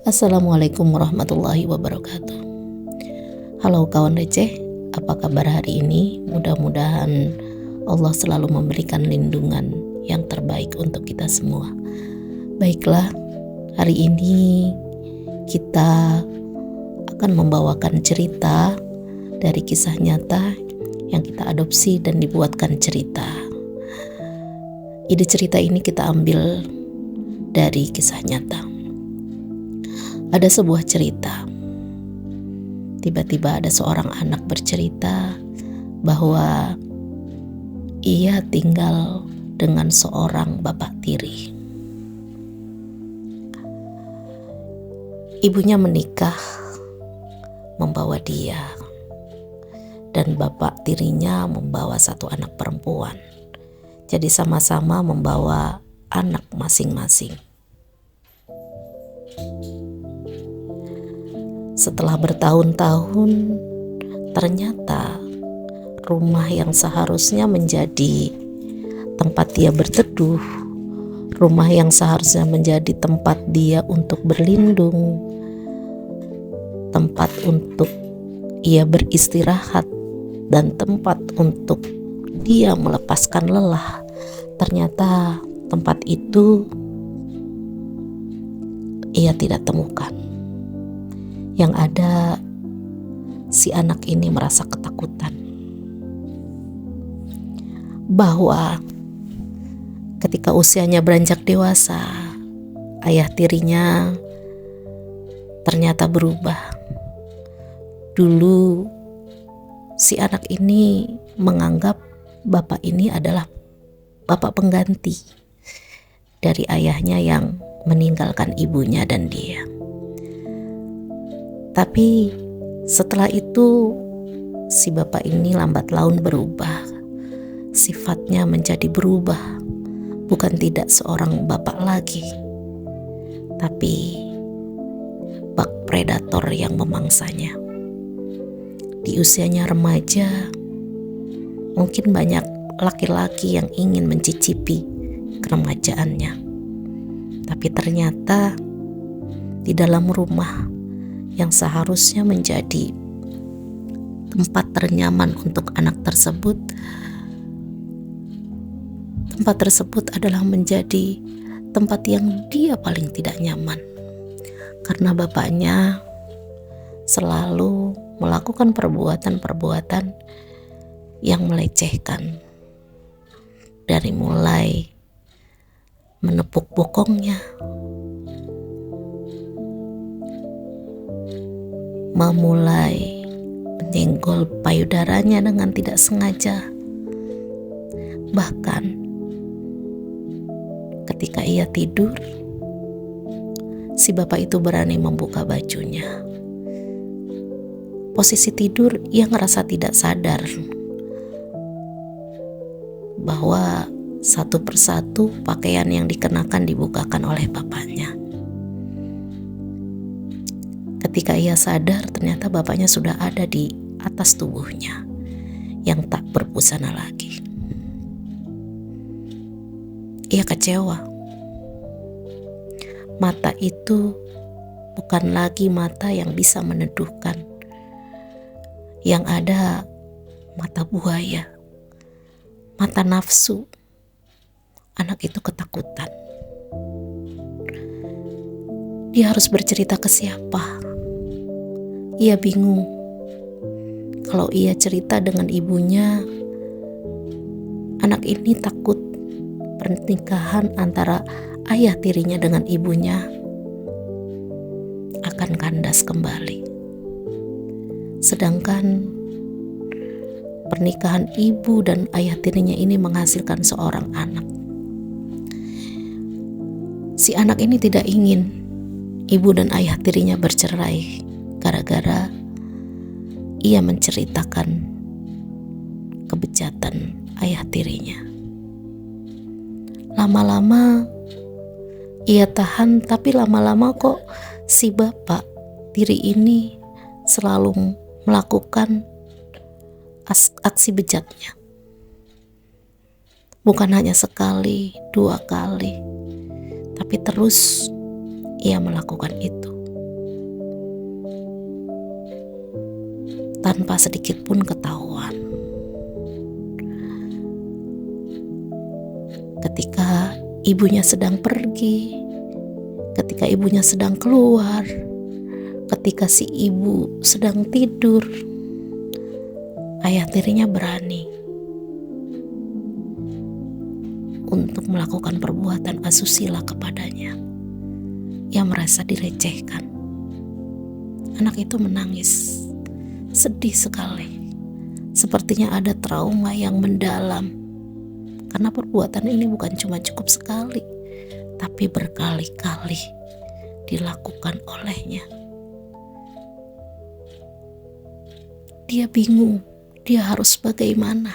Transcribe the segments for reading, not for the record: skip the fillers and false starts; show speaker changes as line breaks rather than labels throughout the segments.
Assalamualaikum warahmatullahi wabarakatuh. Halo kawan receh, apa kabar hari ini? Mudah-mudahan Allah selalu memberikan lindungan yang terbaik untuk kita semua. Baiklah, hari ini kita akan membawakan cerita dari kisah nyata yang kita adopsi dan dibuatkan cerita. Ide cerita ini kita ambil dari kisah nyata. Ada sebuah cerita. Tiba-tiba ada seorang anak bercerita bahwa ia tinggal dengan seorang bapak tiri. Ibunya menikah, membawa dia, dan bapak tirinya membawa satu anak perempuan. Jadi sama-sama membawa anak masing-masing. Setelah bertahun-tahun, ternyata rumah yang seharusnya menjadi tempat dia berteduh, rumah yang seharusnya menjadi tempat dia untuk berlindung, tempat untuk ia beristirahat, dan tempat untuk dia melepaskan lelah, ternyata tempat itu ia tidak temukan. Yang ada, si anak ini merasa ketakutan bahwa ketika usianya beranjak dewasa, ayah tirinya ternyata berubah. Dulu si anak ini menganggap bapak ini adalah bapak pengganti dari ayahnya yang meninggalkan ibunya dan dia. Tapi setelah itu si bapak ini lambat laun berubah. Sifatnya menjadi berubah. Bukan tidak seorang bapak lagi, tapi bak predator yang memangsanya. Di usianya remaja, mungkin banyak laki-laki yang ingin mencicipi keremajaannya. Tapi ternyata di dalam rumah yang seharusnya menjadi tempat ternyaman untuk anak tersebut, tempat tersebut adalah menjadi tempat yang dia paling tidak nyaman, karena bapaknya selalu melakukan perbuatan-perbuatan yang melecehkan, dari mulai menepuk bokongnya, memulai menyenggol payudaranya dengan tidak sengaja. Bahkan ketika ia tidur, si bapak itu berani membuka bajunya. Posisi tidur, ia ngerasa tidak sadar bahwa satu persatu pakaian yang dikenakan dibukakan oleh bapaknya. Ketika ia sadar, ternyata bapaknya sudah ada di atas tubuhnya yang tak berbusana lagi. Ia kecewa. Mata itu bukan lagi mata yang bisa meneduhkan. Yang ada mata buaya, mata nafsu. Anak itu ketakutan. Dia harus bercerita ke siapa? Ia bingung. Kalau ia cerita dengan ibunya, anak ini takut pernikahan antara ayah tirinya dengan ibunya akan kandas kembali. Sedangkan pernikahan ibu dan ayah tirinya ini menghasilkan seorang anak. Si anak ini tidak ingin ibu dan ayah tirinya bercerai gara-gara ia menceritakan kebejatan ayah tirinya. Lama-lama ia tahan, tapi lama-lama kok si bapak tiri ini selalu melakukan aksi bejatnya. Bukan hanya sekali, 2 kali, tapi terus ia melakukan itu. tanpa sedikit pun ketahuan. Ketika ibunya sedang pergi, ketika ibunya sedang keluar, ketika si ibu sedang tidur, ayah tirinya berani untuk melakukan perbuatan asusila kepadanya. Ia merasa dilecehkan. Anak itu menangis, sedih sekali. Sepertinya ada trauma yang mendalam, karena perbuatan ini bukan cuma cukup sekali, tapi berkali-kali dilakukan olehnya. Dia bingung, dia harus bagaimana.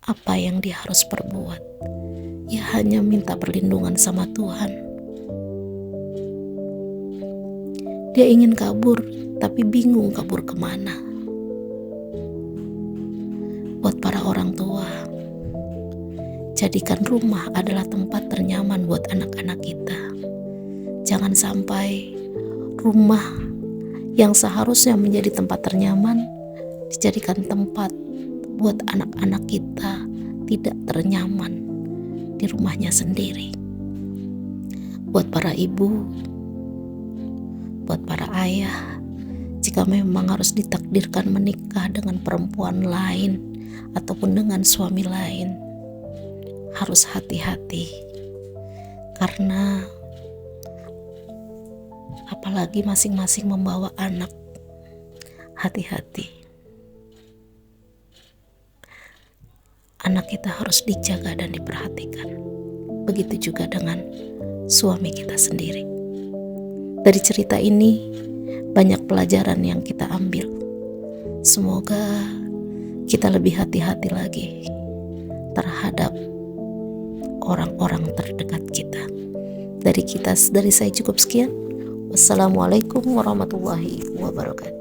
Apa yang dia harus perbuat? Ia hanya minta perlindungan sama Tuhan. Dia ingin kabur, tapi bingung kabur kemana. Buat para orang tua, jadikan rumah adalah tempat ternyaman buat anak-anak kita. Jangan sampai rumah yang seharusnya menjadi tempat ternyaman dijadikan tempat buat anak-anak kita tidak ternyaman di rumahnya sendiri. Buat para ibu, buat para ayah, jika memang harus ditakdirkan menikah dengan perempuan lain ataupun dengan suami lain, harus hati-hati, karena apalagi masing-masing membawa anak. Hati-hati. Anak kita harus dijaga dan diperhatikan. Begitu juga dengan suami kita sendiri. Dari cerita ini banyak pelajaran yang kita ambil. Semoga kita lebih hati-hati lagi terhadap orang-orang terdekat kita. Dari saya cukup sekian. Wassalamualaikum warahmatullahi wabarakatuh.